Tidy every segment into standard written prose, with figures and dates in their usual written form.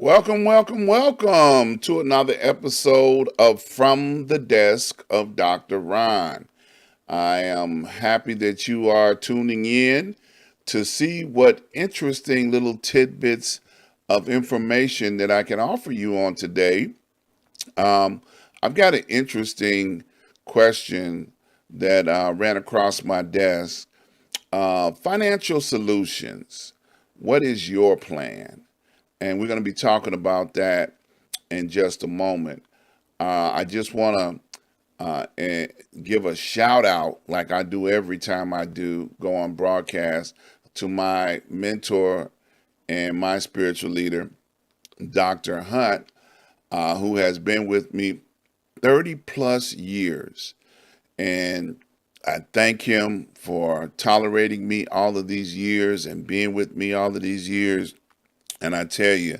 Welcome, welcome, welcome to another episode of From the Desk of Dr. Ron. I am happy that you are tuning in to see what interesting little tidbits of information that I can offer you on today. Um, I've got an interesting question that ran across my desk. Financial solutions. What is your plan? And we're going to be talking about that in just a moment. I just want to give a shout out, like I do every time I do go on broadcast, to my mentor and my spiritual leader, Dr. Hunt, who has been with me 30 plus years. And I thank him for tolerating me all of these years and being with me all of these years. And I tell you,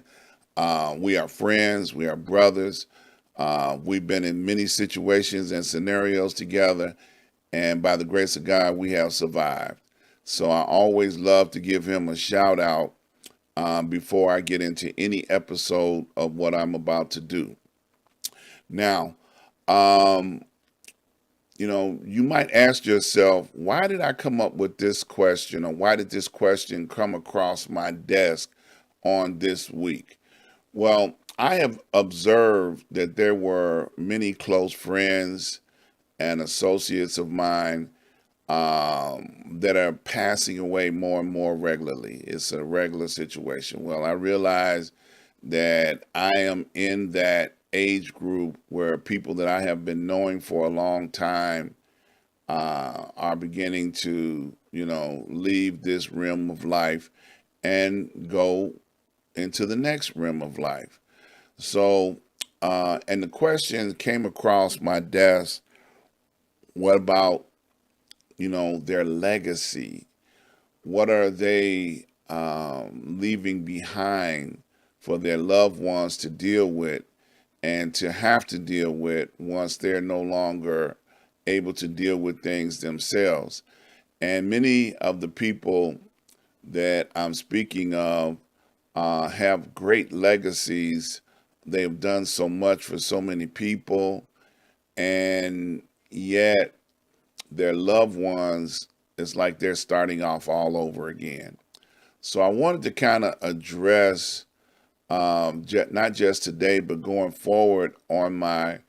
we are friends, we are brothers. We've been in many situations and scenarios together, and by the grace of God, we have survived. So I always love to give him a shout out before I get into any episode of what I'm about to do. Now, um, you might ask yourself, why did I come up with this question, or why did this question come across my desk on this week? Well, I have observed that there were many close friends and associates of mine that are passing away more and more regularly. It's a regular situation. Well, I realize that I am in that age group where people that I have been knowing for a long time are beginning to, leave this realm of life and go into the next realm of life. So, and the question came across my desk, what about, their legacy? What are they leaving behind for their loved ones to deal with and to have to deal with once they're no longer able to deal with things themselves? And many of the people that I'm speaking of have great legacies. They've done so much for so many people, and yet their loved ones, it's like they're starting off all over again. So I wanted to kind of address, not just today, but going forward on my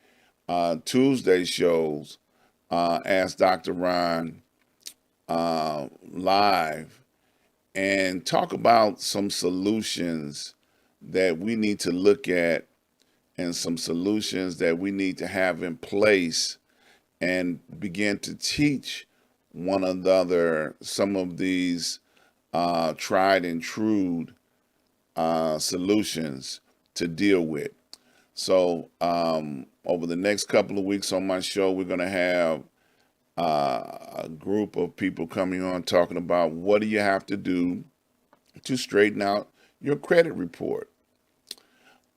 Tuesday shows, Ask Dr. Ron live, and talk about some solutions that we need to look at and some solutions that we need to have in place and begin to teach one another some of these tried and true solutions to deal with. So, over the next couple of weeks on my show, we're going to have a group of people coming on talking about what do you have to do to straighten out your credit report.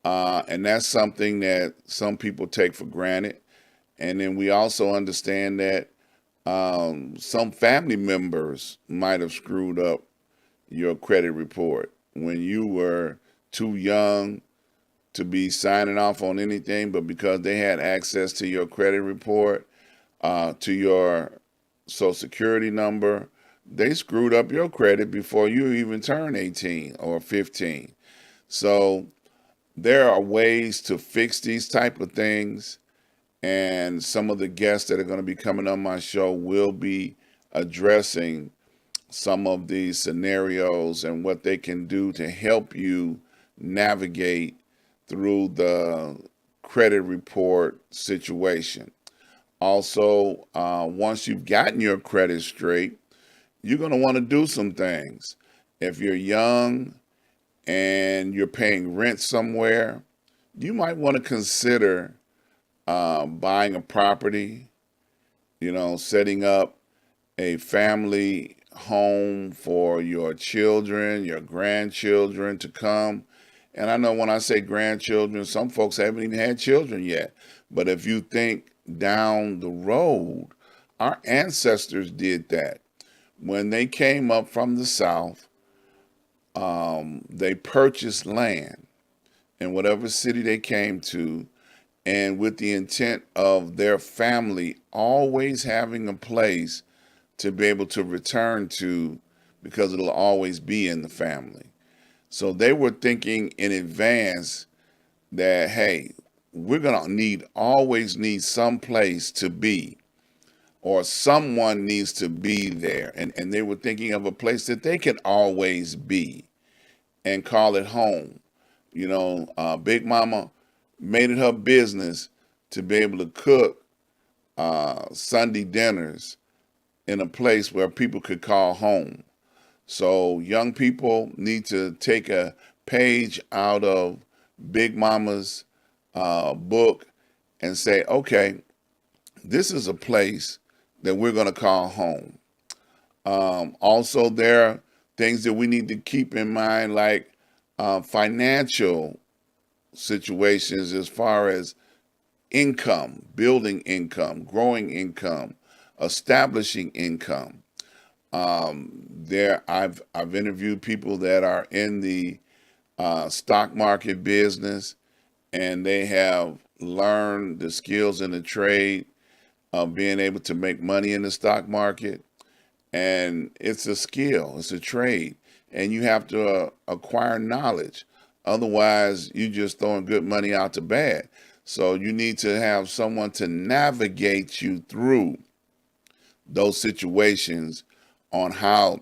And that's something that some people take for granted. And then we also understand that some family members might have screwed up your credit report when you were too young to be signing off on anything, but because they had access to your credit report, to your social security number, they screwed up your credit before you even turned 18 or 15. So there are ways to fix these type of things, and some of the guests that are going to be coming on my show will be addressing some of these scenarios and what they can do to help you navigate through the credit report situation. Also, once you've gotten your credit straight, you're going to want to do some things. If you're young and you're paying rent somewhere, you might want to consider buying a property, setting up a family home for your children, your grandchildren to come. And I know when I say grandchildren, some folks haven't even had children yet. But if you think down the road, our ancestors did that. When they came up from the South, they purchased land. in whatever city they came to, and with the intent of their family always having a place to be able to return to, because it'll always be in the family. So they were thinking in advance that, hey, we're going to always need some place to be, or someone needs to be there. And they were thinking of a place that they can always be and call it home. Big Mama made it her business to be able to cook Sunday dinners in a place where people could call home. So young people need to take a page out of Big Mama's book and say, okay, this is a place that we're going to call home. Also, there are things that we need to keep in mind, like financial situations as far as income, building income, growing income, establishing income. I've interviewed people that are in the stock market business, and they have learned the skills in the trade of being able to make money in the stock market. And it's a skill, it's a trade, and you have to acquire knowledge. Otherwise, you're just throwing good money out to bad. So you need to have someone to navigate you through those situations on how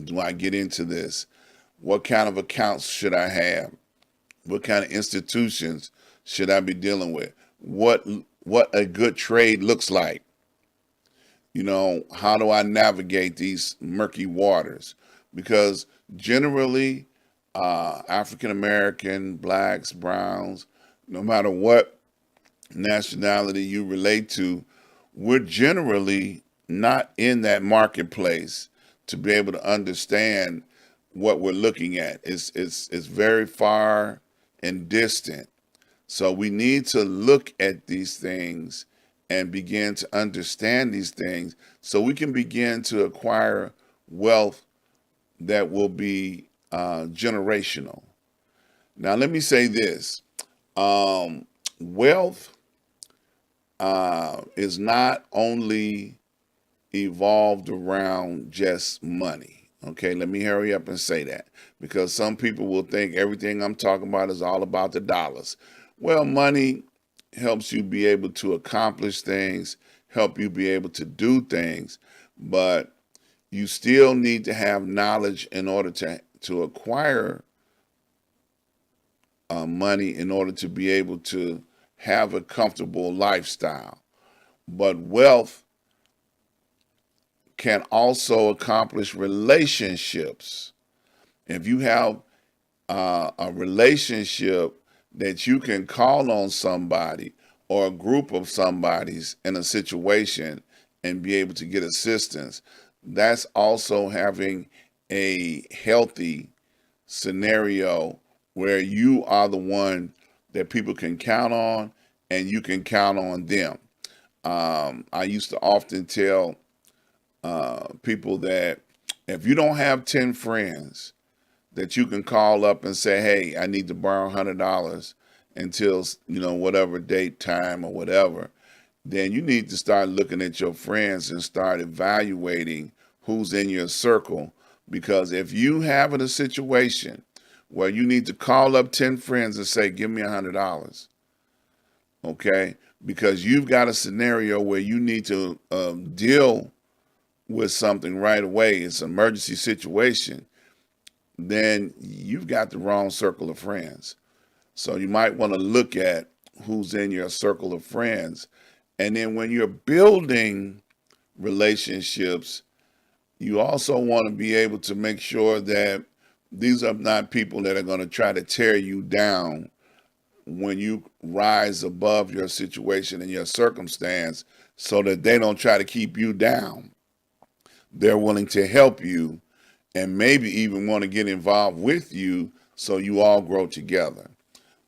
do I get into this? What kind of accounts should I have? What kind of institutions should I be dealing with? What a good trade looks like. How do I navigate these murky waters? Because generally, African American, blacks, browns, no matter what nationality you relate to, we're generally not in that marketplace to be able to understand what we're looking at. It's very far and distant. So we need to look at these things and begin to understand these things so we can begin to acquire wealth that will be generational. Now, let me say this. Wealth is not only evolved around just money. Okay, let me hurry up and say that, because some people will think everything I'm talking about is all about the dollars. Well, money helps you be able to accomplish things, help you be able to do things, but you still need to have knowledge in order to acquire money in order to be able to have a comfortable lifestyle. But wealth can also accomplish relationships. If you have a relationship that you can call on somebody or a group of somebody's in a situation and be able to get assistance, that's also having a healthy scenario where you are the one that people can count on and you can count on them. I used to often tell people that if you don't have 10 friends that you can call up and say, hey, I need to borrow $100 until, whatever date, time, or whatever, then you need to start looking at your friends and start evaluating who's in your circle. Because if you have a situation where you need to call up 10 friends and say, give me $100, okay, because you've got a scenario where you need to deal with something right away, it's an emergency situation, then you've got the wrong circle of friends. So you might want to look at who's in your circle of friends. And then when you're building relationships, you also want to be able to make sure that these are not people that are going to try to tear you down when you rise above your situation and your circumstance, so that they don't try to keep you down. They're willing to help you and maybe even want to get involved with you so you all grow together.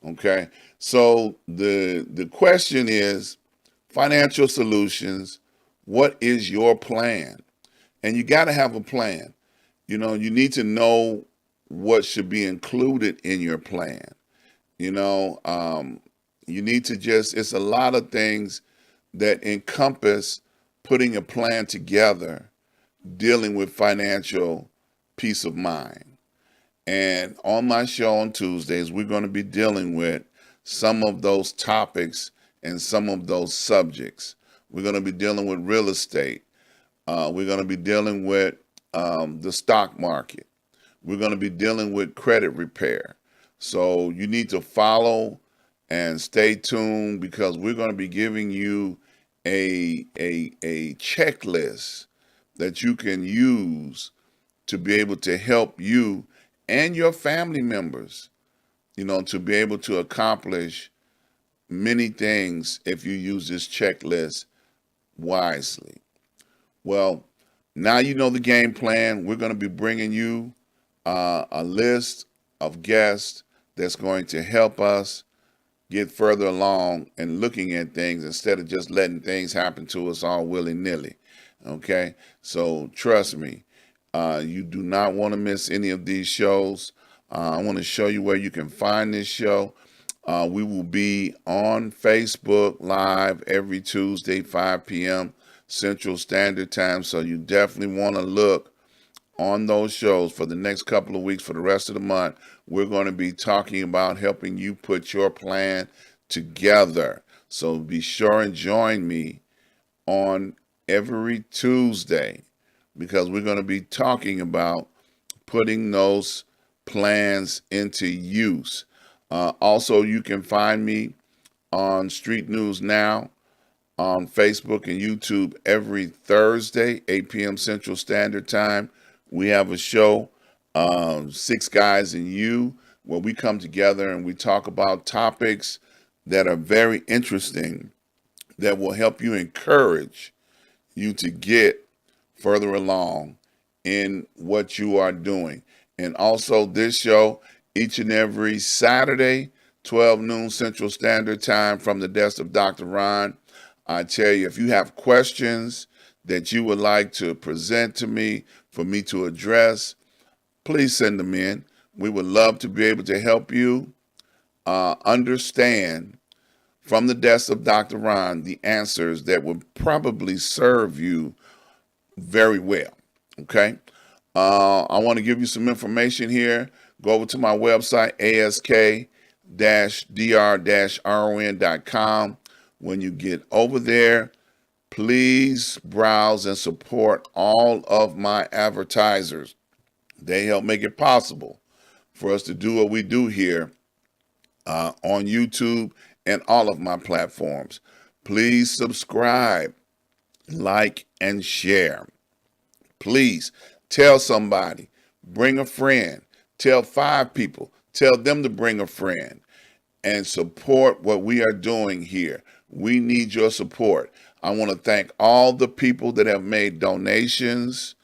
Okay, so the question is financial solutions. What is your plan? And you got to have a plan. You need to know what should be included in your plan. You know, you need to just, it's a lot of things that encompass putting a plan together, dealing with financial peace of mind. And on my show on Tuesdays, we're going to be dealing with some of those topics and some of those subjects. We're going to be dealing with real estate. We're going to be dealing with the stock market. We're going to be dealing with credit repair. So you need to follow and stay tuned because we're going to be giving you a checklist that you can use to be able to help you and your family members, you know, to be able to accomplish many things if you use this checklist wisely. Well, now you know the game plan. We're going to be bringing you a list of guests that's going to help us get further along and looking at things instead of just letting things happen to us all willy-nilly. Okay? So trust me, you do not want to miss any of these shows. I want to show you where you can find this show. We will be on Facebook Live every Tuesday, 5 p.m. Central Standard Time. So you definitely want to look on those shows for the next couple of weeks. For the rest of the month, we're going to be talking about helping you put your plan together. So be sure and join me on every Tuesday because we're going to be talking about putting those plans into use. Also, you can find me on Street News Now on Facebook and YouTube every Thursday, 8 p.m. Central Standard Time. We have a show, Six Guys and You, where we come together and we talk about topics that are very interesting that will help you encourage you to get further along in what you are doing. And also this show, each and every Saturday, 12 noon Central Standard Time from the desk of Dr. Ron. I tell you, if you have questions that you would like to present to me for me to address, please send them in. We would love to be able to help you understand from the desk of Dr. Ron the answers that would probably serve you very well. Okay? I want to give you some information here. Go over to my website, ask-dr-ron.com. When you get over there, please browse and support all of my advertisers. They help make it possible for us to do what we do here on YouTube and all of my platforms. Please subscribe, like, and share. Please tell somebody, bring a friend, tell 5 people, tell them to bring a friend, and support what we are doing here. We need your support. I want to thank all the people that have made donations.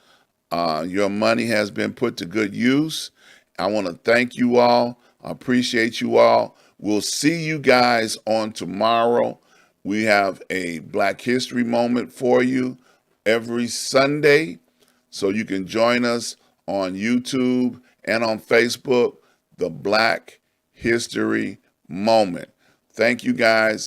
Your money has been put to good use. I want to thank you all. I appreciate you all. We'll see you guys on tomorrow. We have a Black History moment for you every Sunday. So you can join us on YouTube and on Facebook, the Black History Moment. Thank you guys.